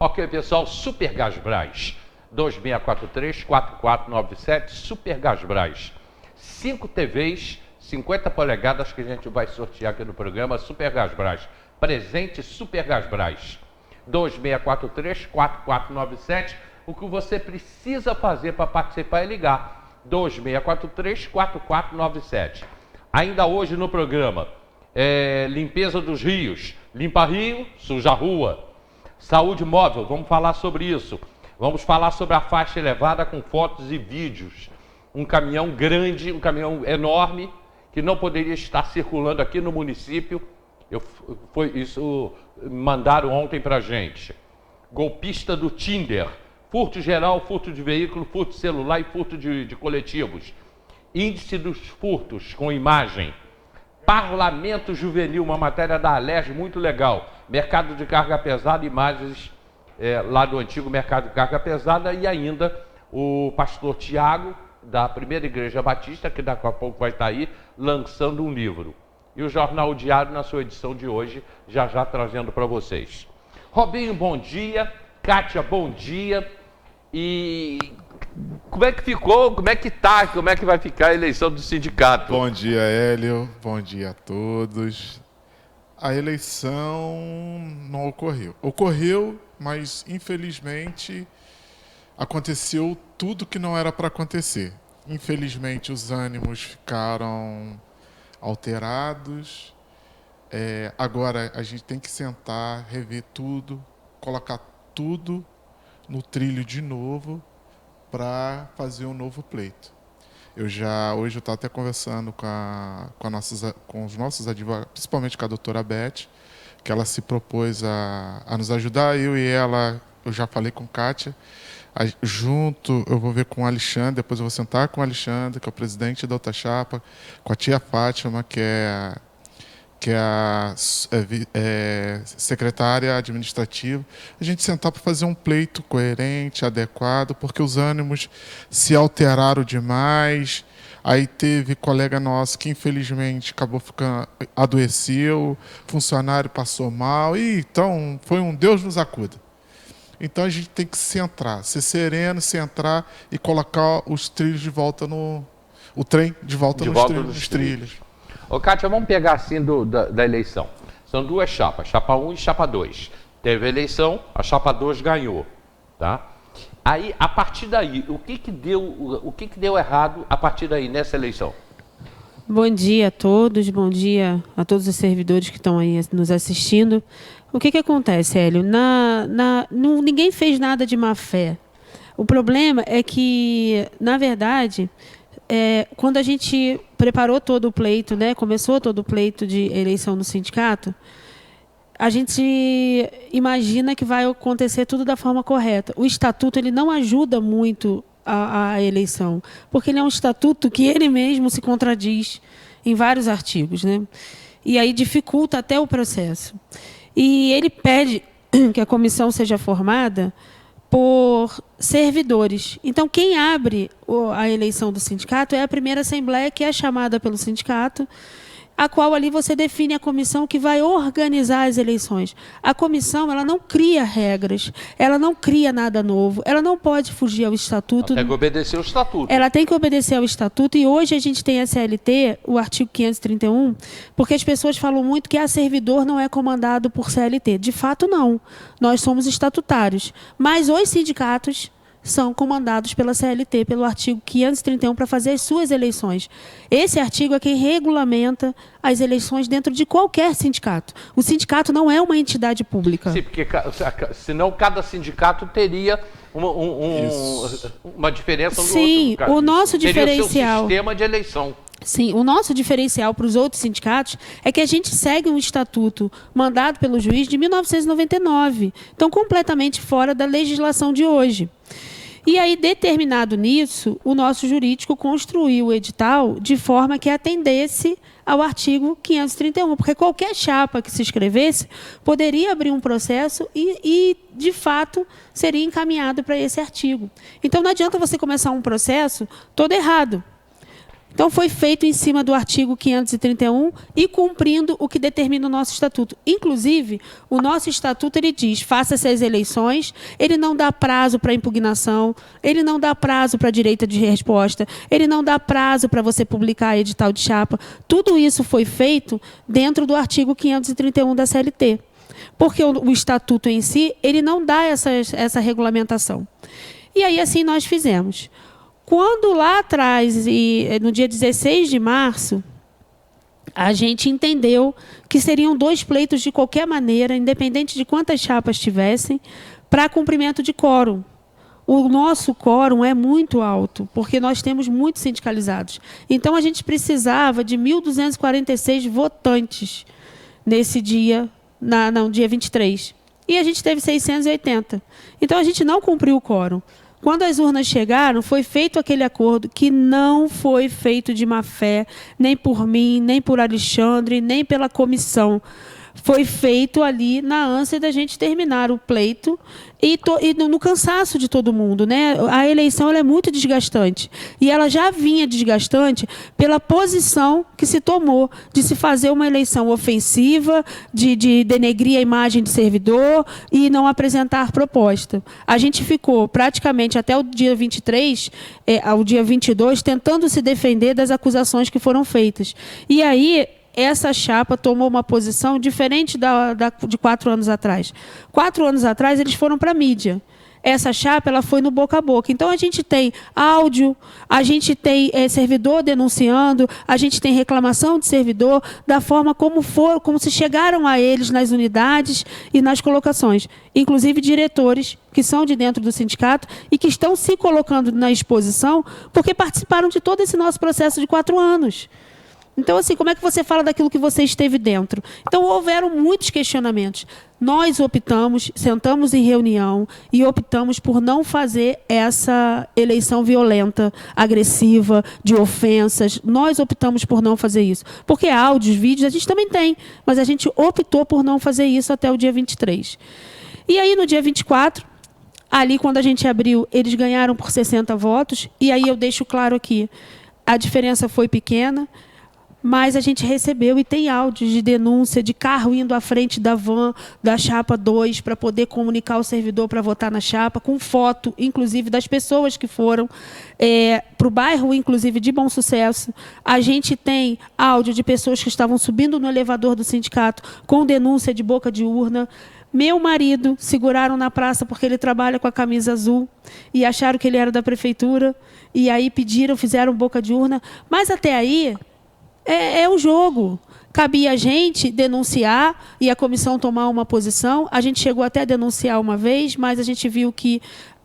Ok, pessoal, Super Gasbras, 2643-4497, Super Gasbras. 5 TVs, 50 polegadas que a gente vai sortear aqui no programa, Super Gasbras. Presente Super Gasbras, 2643-4497. O que você precisa fazer para participar é ligar, 2643-4497. Ainda hoje no programa, limpeza dos rios, limpa rio, suja rua. Saúde móvel, vamos falar sobre isso. Vamos falar sobre a faixa elevada com fotos e vídeos. Um caminhão grande, um caminhão enorme, que não poderia estar circulando aqui no município. Isso mandaram ontem pra gente. Golpista do Tinder. Furto geral, furto de veículo, furto de celular e furto de coletivos. Índice dos furtos com imagem. Parlamento Juvenil, uma matéria da Alerj muito legal. Mercado de carga pesada, imagens lá do antigo mercado de carga pesada. E ainda o pastor Tiago, da Primeira Igreja Batista, que daqui a pouco vai estar aí, lançando um livro. E o Jornal Diário, na sua edição de hoje, já trazendo para vocês. Robinho, bom dia. Kátia, bom dia. E como é que ficou, como é que vai ficar a eleição do sindicato? Bom dia, Hélio. Bom dia a todos. A eleição não ocorreu. Ocorreu, mas infelizmente aconteceu tudo que não era para acontecer. Infelizmente os ânimos ficaram alterados. Agora a gente tem que sentar, rever tudo, colocar tudo no trilho de novo para fazer um novo pleito. Hoje eu estava até conversando com os nossos advogados, principalmente com a doutora Beth, que ela se propôs a nos ajudar. Eu e ela, eu já falei com Kátia, junto eu vou ver com o Alexandre, depois eu vou sentar com o Alexandre, que é o presidente da outra chapa, com a tia Fátima, que é a secretária administrativa, a gente sentar para fazer um pleito coerente, adequado, porque os ânimos se alteraram demais. Aí teve colega nosso que infelizmente adoeceu, funcionário passou mal, então foi um Deus nos acuda. Então a gente tem que centrar, ser sereno, centrar e colocar os trilhos de volta o trem de volta nos trilhos. Ô, Kátia, vamos pegar assim da eleição. São duas chapas, chapa 1 e chapa 2. Teve a eleição, a chapa 2 ganhou, tá? Aí, a partir daí, o que deu errado a partir daí nessa eleição? Bom dia a todos, bom dia a todos os servidores que estão aí nos assistindo. O que acontece, Hélio? Ninguém fez nada de má fé. O problema é que, na verdade, quando a gente preparou todo o pleito, né, começou todo o pleito de eleição no sindicato, a gente imagina que vai acontecer tudo da forma correta. O estatuto ele não ajuda muito a eleição, porque ele é um estatuto que ele mesmo se contradiz em vários artigos, né? E aí dificulta até o processo. E ele pede que a comissão seja formada por servidores. Então, quem abre a eleição do sindicato é a primeira assembleia, que é chamada pelo sindicato, a qual ali você define a comissão que vai organizar as eleições. A comissão, ela não cria regras, ela não cria nada novo, ela não pode fugir ao estatuto. Ela tem que obedecer ao estatuto. Ela tem que obedecer ao estatuto, e hoje a gente tem a CLT, o artigo 531, porque as pessoas falam muito que servidor não é comandado por CLT. De fato, não. Nós somos estatutários, mas os sindicatos são comandados pela CLT, pelo artigo 531, para fazer as suas eleições. Esse artigo é quem regulamenta as eleições dentro de qualquer sindicato. O sindicato não é uma entidade pública. Sim, porque senão cada sindicato teria uma diferença do outro. Sim, o nosso diferencial... Teria o seu sistema de eleição. Sim, o nosso diferencial para os outros sindicatos é que a gente segue um estatuto mandado pelo juiz de 1999. Então, completamente fora da legislação de hoje. E aí, determinado nisso, o nosso jurídico construiu o edital de forma que atendesse ao artigo 531, porque qualquer chapa que se inscrevesse poderia abrir um processo e de fato, seria encaminhado para esse artigo. Então, não adianta você começar um processo todo errado. Então, foi feito em cima do artigo 531 e cumprindo o que determina o nosso estatuto. Inclusive, o nosso estatuto ele diz, faça-se as eleições, ele não dá prazo para impugnação, ele não dá prazo para direito de resposta, ele não dá prazo para você publicar edital de chapa. Tudo isso foi feito dentro do artigo 531 da CLT. Porque o estatuto em si, ele não dá essa regulamentação. E aí, assim, nós fizemos. Quando lá atrás, no dia 16 de março, a gente entendeu que seriam 2 pleitos de qualquer maneira, independente de quantas chapas tivessem, para cumprimento de quórum. O nosso quórum é muito alto, porque nós temos muitos sindicalizados. Então, a gente precisava de 1.246 votantes nesse dia, no dia 23. E a gente teve 680. Então, a gente não cumpriu o quórum. Quando as urnas chegaram, foi feito aquele acordo que não foi feito de má fé, nem por mim, nem por Alexandre, nem pela comissão. Foi feito ali na ânsia da gente terminar o pleito e no cansaço de todo mundo, né? A eleição ela é muito desgastante. E ela já vinha desgastante pela posição que se tomou de se fazer uma eleição ofensiva, de denegrir a imagem de servidor e não apresentar proposta. A gente ficou praticamente até o dia 23, ao dia 22, tentando se defender das acusações que foram feitas. E aí, essa chapa tomou uma posição diferente de 4 anos atrás. 4 anos atrás, eles foram para a mídia. Essa chapa ela foi no boca a boca. Então, a gente tem áudio, a gente tem servidor denunciando, a gente tem reclamação de servidor, da forma como se chegaram a eles nas unidades e nas colocações. Inclusive, diretores que são de dentro do sindicato e que estão se colocando na exposição porque participaram de todo esse nosso processo de 4 anos. Então, assim, como é que você fala daquilo que você esteve dentro? Então, houveram muitos questionamentos. Nós optamos, sentamos em reunião e optamos por não fazer essa eleição violenta, agressiva, de ofensas. Nós optamos por não fazer isso. Porque áudios, vídeos, a gente também tem, mas a gente optou por não fazer isso até o dia 23. E aí, no dia 24, ali, quando a gente abriu, eles ganharam por 60 votos. E aí eu deixo claro aqui, a diferença foi pequena, mas a gente recebeu e tem áudios de denúncia de carro indo à frente da van, da chapa 2, para poder comunicar ao servidor para votar na chapa, com foto, inclusive, das pessoas que foram para o bairro, inclusive, de Bom Sucesso. A gente tem áudio de pessoas que estavam subindo no elevador do sindicato com denúncia de boca de urna. Meu marido seguraram na praça porque ele trabalha com a camisa azul e acharam que ele era da prefeitura. E aí pediram, fizeram boca de urna. Mas até aí... É o jogo. Cabia a gente denunciar e a comissão tomar uma posição. A gente chegou até a denunciar uma vez, mas a gente viu que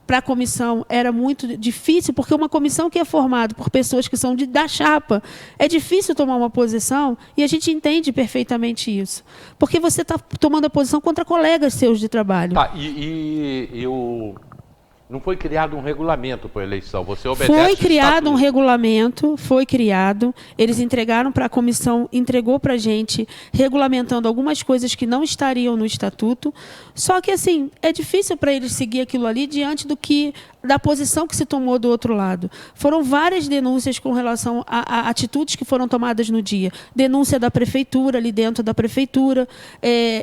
para a comissão era muito difícil, porque uma comissão que é formada por pessoas que são da chapa, é difícil tomar uma posição e a gente entende perfeitamente isso. Porque você está tomando a posição contra colegas seus de trabalho. Tá, não foi criado um regulamento para a eleição, você obedece Foi criado um regulamento, foi criado, eles entregaram para a comissão, entregou para a gente, regulamentando algumas coisas que não estariam no estatuto, só que assim, é difícil para eles seguir aquilo ali diante da posição que se tomou do outro lado. Foram várias denúncias com relação a atitudes que foram tomadas no dia. Denúncia da prefeitura, ali dentro da prefeitura,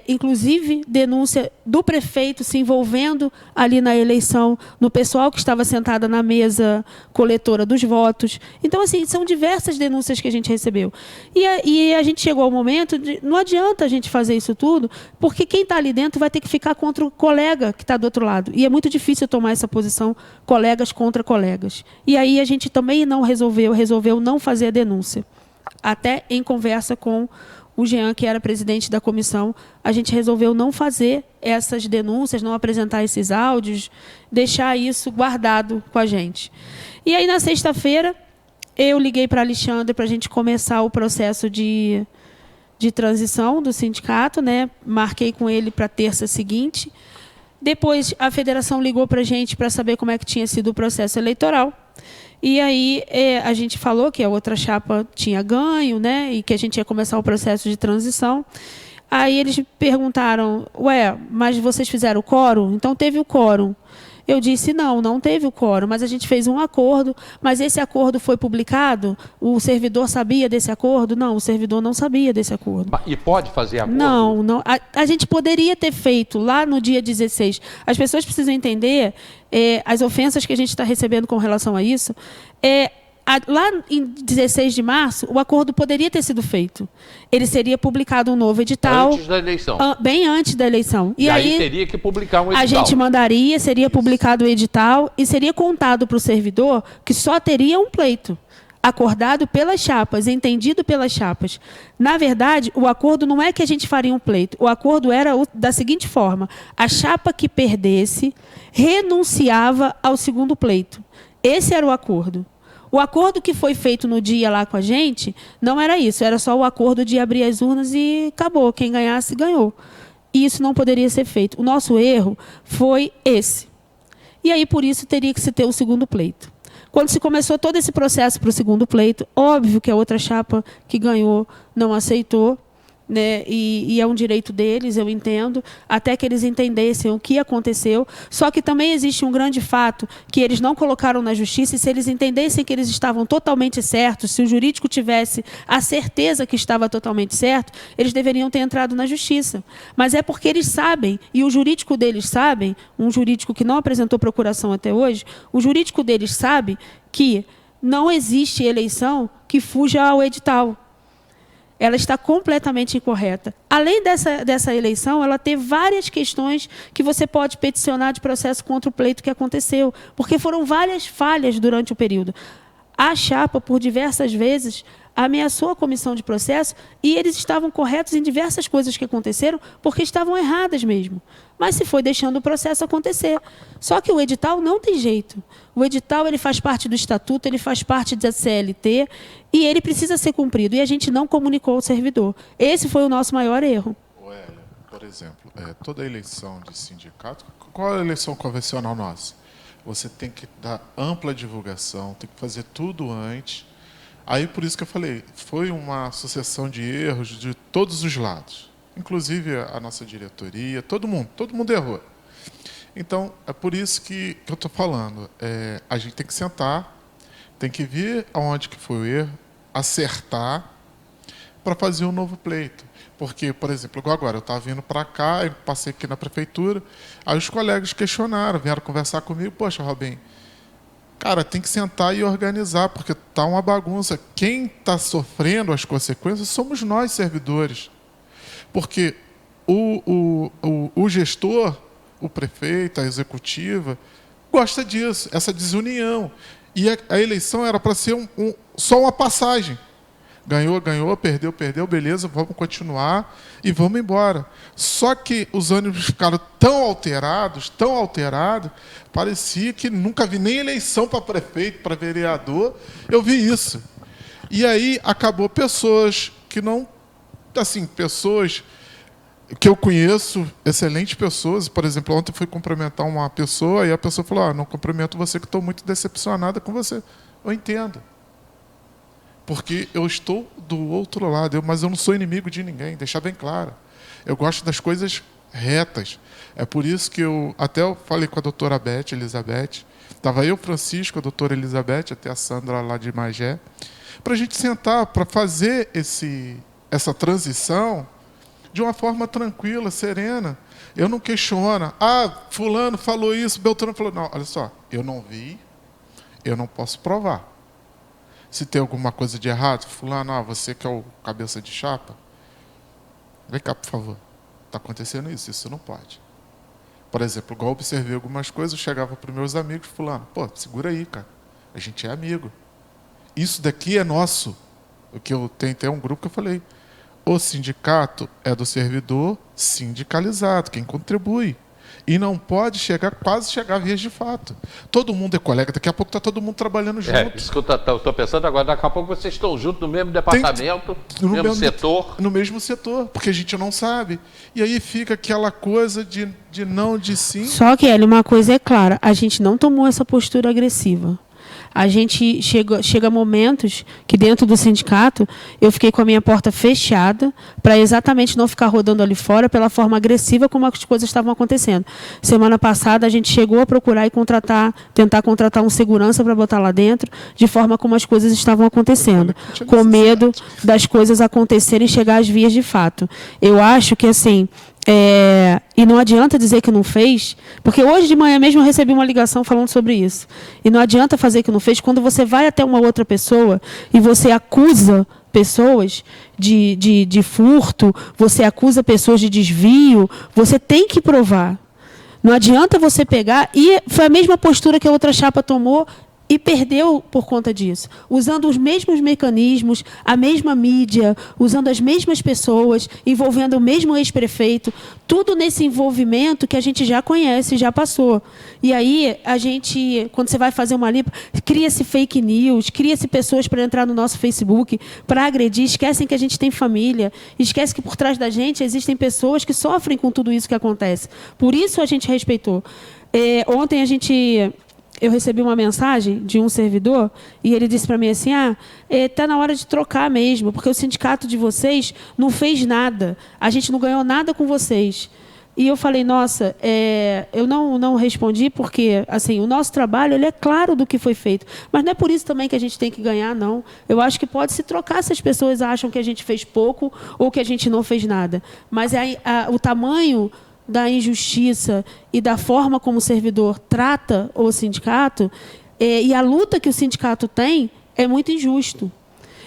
inclusive denúncia do prefeito se envolvendo ali na eleição, no pessoal que estava sentada na mesa coletora dos votos. Então, assim, são diversas denúncias que a gente recebeu. E a gente chegou ao momento de... Não adianta a gente fazer isso tudo, porque quem está ali dentro vai ter que ficar contra o colega que está do outro lado. E é muito difícil tomar essa posição, colegas contra colegas. E aí a gente também não resolveu não fazer a denúncia. Até em conversa com o Jean, que era presidente da comissão, a gente resolveu não fazer essas denúncias, não apresentar esses áudios, deixar isso guardado com a gente. E aí, na sexta-feira, eu liguei para Alexandre para a gente começar o processo de transição do sindicato, né? Marquei com ele para a terça seguinte. Depois, a federação ligou para a gente para saber como é que tinha sido o processo eleitoral. E aí a gente falou que a outra chapa tinha ganho, né, e que a gente ia começar o processo de transição. Aí eles perguntaram, mas vocês fizeram o quórum? Então teve o quórum. Eu disse, não teve o quórum, mas a gente fez um acordo, mas esse acordo foi publicado? O servidor sabia desse acordo? Não, o servidor não sabia desse acordo. E pode fazer acordo? Não. A gente poderia ter feito lá no dia 16. As pessoas precisam entender as ofensas que a gente está recebendo com relação a isso. Lá em 16 de março, o acordo poderia ter sido feito. Ele seria publicado um novo edital. Antes da eleição. Bem antes da eleição. E aí teria que publicar um edital. A gente mandaria, seria publicado o edital e seria contado para o servidor que só teria um pleito, acordado pelas chapas, entendido pelas chapas. Na verdade, o acordo não é que a gente faria um pleito. O acordo era da seguinte forma: a chapa que perdesse renunciava ao segundo pleito. Esse era o acordo. O acordo que foi feito no dia lá com a gente não era isso, era só o acordo de abrir as urnas e acabou. Quem ganhasse, ganhou. E isso não poderia ser feito. O nosso erro foi esse. E aí, por isso, teria que se ter o segundo pleito. Quando se começou todo esse processo para o segundo pleito, óbvio que a outra chapa que ganhou não aceitou, né? E é um direito deles, eu entendo, até que eles entendessem o que aconteceu. Só que também existe um grande fato que eles não colocaram na justiça, e se eles entendessem que eles estavam totalmente certos, se o jurídico tivesse a certeza que estava totalmente certo, eles deveriam ter entrado na justiça. Mas é porque eles sabem, e o jurídico deles sabem, um jurídico que não apresentou procuração até hoje, o jurídico deles sabe que não existe eleição que fuja ao edital. Ela está completamente incorreta. Além dessa eleição, ela tem várias questões que você pode peticionar de processo contra o pleito que aconteceu, porque foram várias falhas durante o período. A chapa, por diversas vezes, ameaçou a comissão de processo e eles estavam corretos em diversas coisas que aconteceram, porque estavam erradas mesmo. Mas se foi deixando o processo acontecer. Só que o edital não tem jeito. O edital ele faz parte do estatuto, ele faz parte da CLT e ele precisa ser cumprido. E a gente não comunicou ao servidor. Esse foi o nosso maior erro. Hélia, por exemplo, toda eleição de sindicato, qual é a eleição convencional nossa? Você tem que dar ampla divulgação, tem que fazer tudo antes. Aí, por isso que eu falei, foi uma sucessão de erros de todos os lados. Inclusive a nossa diretoria, todo mundo errou. Então, é por isso que eu estou falando. A gente tem que sentar, tem que ver aonde que foi o erro, acertar, para fazer um novo pleito. Porque, por exemplo, igual agora, eu estava vindo para cá, eu passei aqui na prefeitura, aí os colegas questionaram, vieram conversar comigo, poxa, Robin, cara, tem que sentar e organizar, porque está uma bagunça. Quem está sofrendo as consequências somos nós, servidores. Porque o gestor, o prefeito, a executiva, gosta disso, essa desunião. E a eleição era para ser só uma passagem. Ganhou, perdeu, beleza, vamos continuar e vamos embora. Só que os ânimos ficaram tão alterados, parecia que nunca vi nem eleição para prefeito, para vereador, eu vi isso. E aí acabou pessoas que não... Assim, pessoas que eu conheço, excelentes pessoas. Por exemplo, ontem eu fui cumprimentar uma pessoa e a pessoa falou, não cumprimento você que estou muito decepcionada com você. Eu entendo. Porque eu estou do outro lado, mas eu não sou inimigo de ninguém, deixar bem claro. Eu gosto das coisas retas. É por isso que eu falei com a doutora Elizabeth, estava eu, Francisco, a doutora Elizabeth, até a Sandra lá de Magé, para a gente sentar, para fazer essa transição de uma forma tranquila, serena. Eu não questiono. Fulano falou isso, Beltrano falou... Não, olha só, eu não vi, eu não posso provar. Se tem alguma coisa de errado, fulano, você que é o cabeça de chapa, vem cá, por favor. Está acontecendo isso não pode. Por exemplo, igual eu observei algumas coisas, eu chegava para os meus amigos, fulano, segura aí, cara. A gente é amigo. Isso daqui é nosso. O que eu tenho até um grupo que eu falei, o sindicato é do servidor sindicalizado, quem contribui. E não pode quase chegar a vias de fato. Todo mundo é colega, daqui a pouco está todo mundo trabalhando junto. Isso que eu estou pensando agora, daqui a pouco vocês estão juntos no mesmo departamento, no mesmo setor. No mesmo setor, porque a gente não sabe. E aí fica aquela coisa de não, de sim. Só que, Hélio, uma coisa é clara, a gente não tomou essa postura agressiva. A gente chega momentos que dentro do sindicato eu fiquei com a minha porta fechada para exatamente não ficar rodando ali fora pela forma agressiva como as coisas estavam acontecendo. Semana passada a gente chegou a procurar e tentar contratar um segurança para botar lá dentro, de forma como as coisas estavam acontecendo, com medo das coisas acontecerem e chegar às vias de fato. Eu acho que assim, e não adianta dizer que não fez, porque hoje de manhã mesmo eu recebi uma ligação falando sobre isso. E não adianta fazer que não fez quando você vai até uma outra pessoa e você acusa pessoas de furto, você acusa pessoas de desvio, você tem que provar. Não adianta você pegar, e foi a mesma postura que a outra chapa tomou e perdeu por conta disso, usando os mesmos mecanismos, a mesma mídia, usando as mesmas pessoas, envolvendo o mesmo ex-prefeito, tudo nesse envolvimento que a gente já conhece, já passou. E aí, a gente, quando você vai fazer uma limpa, cria-se fake news, cria-se pessoas para entrar no nosso Facebook, para agredir, esquecem que a gente tem família, esquece que por trás da gente existem pessoas que sofrem com tudo isso que acontece. Por isso a gente respeitou. Ontem eu recebi uma mensagem de um servidor e ele disse para mim assim, está na hora de trocar mesmo, porque o sindicato de vocês não fez nada, a gente não ganhou nada com vocês. E eu falei, nossa, eu não respondi porque assim, o nosso trabalho ele é claro do que foi feito, mas não é por isso também que a gente tem que ganhar, não. Eu acho que pode se trocar se as pessoas acham que a gente fez pouco ou que a gente não fez nada. Mas o tamanho da injustiça e da forma como o servidor trata o sindicato, e a luta que o sindicato tem, é muito injusto.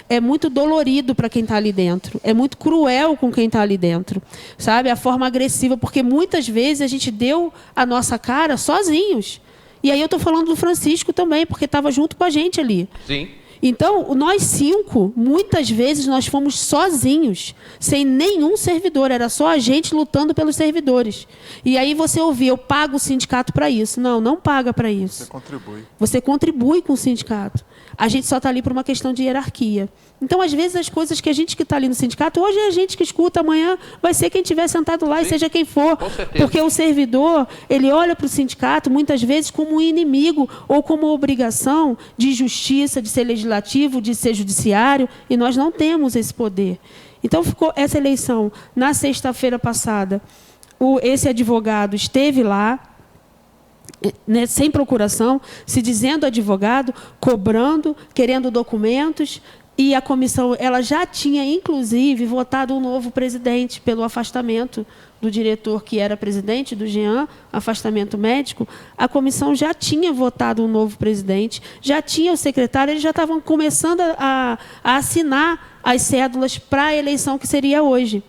É muito dolorido para quem está ali dentro. É muito cruel com quem está ali dentro. Sabe? A forma agressiva, porque muitas vezes a gente deu a nossa cara sozinhos. E aí eu estou falando do Francisco também, porque estava junto com a gente ali. Sim. Então, nós 5, muitas vezes, nós fomos sozinhos, sem nenhum servidor. Era só a gente lutando pelos servidores. E aí você ouvia, eu pago o sindicato para isso. Não, não paga para isso. Você contribui. Você contribui com o sindicato. A gente só está ali por uma questão de hierarquia. Então, às vezes, as coisas que a gente que está ali no sindicato, hoje é a gente que escuta, amanhã vai ser quem estiver sentado lá, e seja quem for. Com certeza. Porque o servidor, ele olha para o sindicato, muitas vezes, como um inimigo ou como uma obrigação de justiça, de ser legislativo, de ser judiciário, e nós não temos esse poder. Então, ficou essa eleição, na sexta-feira passada, esse advogado esteve lá, né, sem procuração, se dizendo advogado, cobrando, querendo documentos, e a comissão ela já tinha, inclusive, votado um novo presidente pelo afastamento do diretor que era presidente do Jean, afastamento médico. A comissão já tinha votado um novo presidente, já tinha o secretário, eles já estavam começando a assinar as cédulas para a eleição que seria hoje.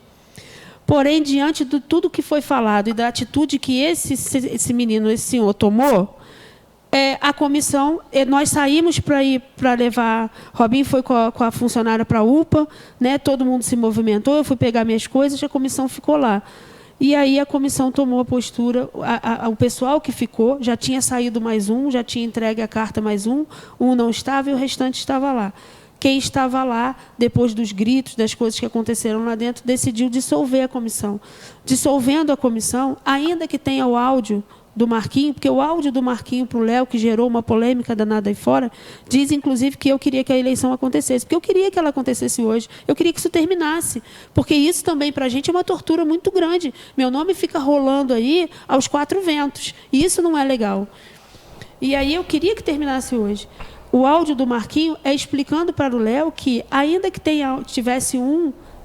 Porém, diante de tudo que foi falado e da atitude que esse menino, esse senhor, tomou, a comissão, nós saímos para levar, Robinho foi com a funcionária para a UPA, né, todo mundo se movimentou, eu fui pegar minhas coisas, a comissão ficou lá. E aí a comissão tomou a postura, o pessoal que ficou, já tinha saído mais um, já tinha entregue a carta mais um não estava e o restante estava lá. Quem estava lá, depois dos gritos, das coisas que aconteceram lá dentro, decidiu dissolver a comissão. Dissolvendo a comissão, ainda que tenha o áudio do Marquinho, porque o áudio do Marquinho para o Léo, que gerou uma polêmica danada aí fora, diz, inclusive, que eu queria que a eleição acontecesse. Porque eu queria que ela acontecesse hoje. Eu queria que isso terminasse. Porque isso também, para a gente, é uma tortura muito grande. Meu nome fica rolando aí aos 4 ventos. E isso não é legal. E aí eu queria que terminasse hoje. O áudio do Marquinho é explicando para o Léo que, ainda que tivesse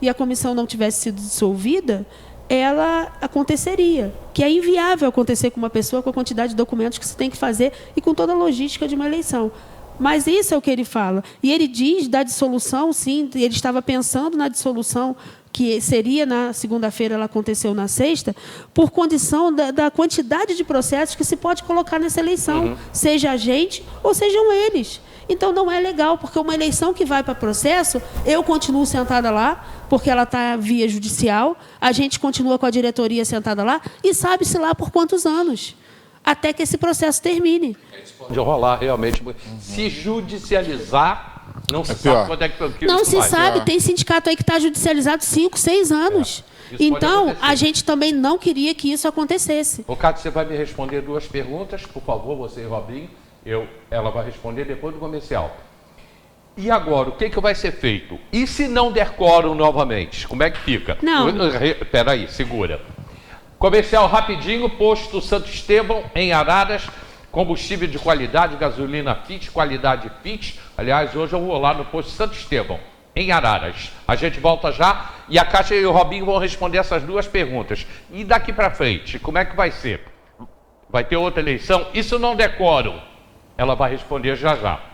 e a comissão não tivesse sido dissolvida, ela aconteceria. Que é inviável acontecer com uma pessoa com a quantidade de documentos que você tem que fazer e com toda a logística de uma eleição. Mas isso é o que ele fala. E ele diz da dissolução, sim, ele estava pensando na dissolução, que seria na segunda-feira, ela aconteceu na sexta, por condição da quantidade de processos que se pode colocar nessa eleição, seja a gente ou sejam eles. Então, não é legal, porque uma eleição que vai para processo, eu continuo sentada lá, porque ela está via judicial, a gente continua com a diretoria sentada lá, e sabe-se lá por quantos anos, até que esse processo termine. Isso pode rolar, realmente. Se judicializar, não se pior. sabe quando é que isso Não se vai. sabe, tem sindicato aí que está judicializado 5, 6 anos. Isso Então, pode acontecer. a gente também não queria que isso acontecesse. Ô, Cátia, você vai me responder 2 perguntas, por favor, você e Robinho. Ela vai responder depois do comercial. E agora, o que vai ser feito? E se não der quórum novamente? Como é que fica? Não. Peraí, segura. Comercial rapidinho, posto Santo Estevão, em Araras, combustível de qualidade, gasolina Fit, qualidade Fit. Aliás, hoje eu vou lá no posto Santo Estevão, em Araras. A gente volta já e a Kátia e o Robinho vão responder essas duas perguntas. E daqui para frente, como é que vai ser? Vai ter outra eleição? E se não der quórum? Ela vai responder já já.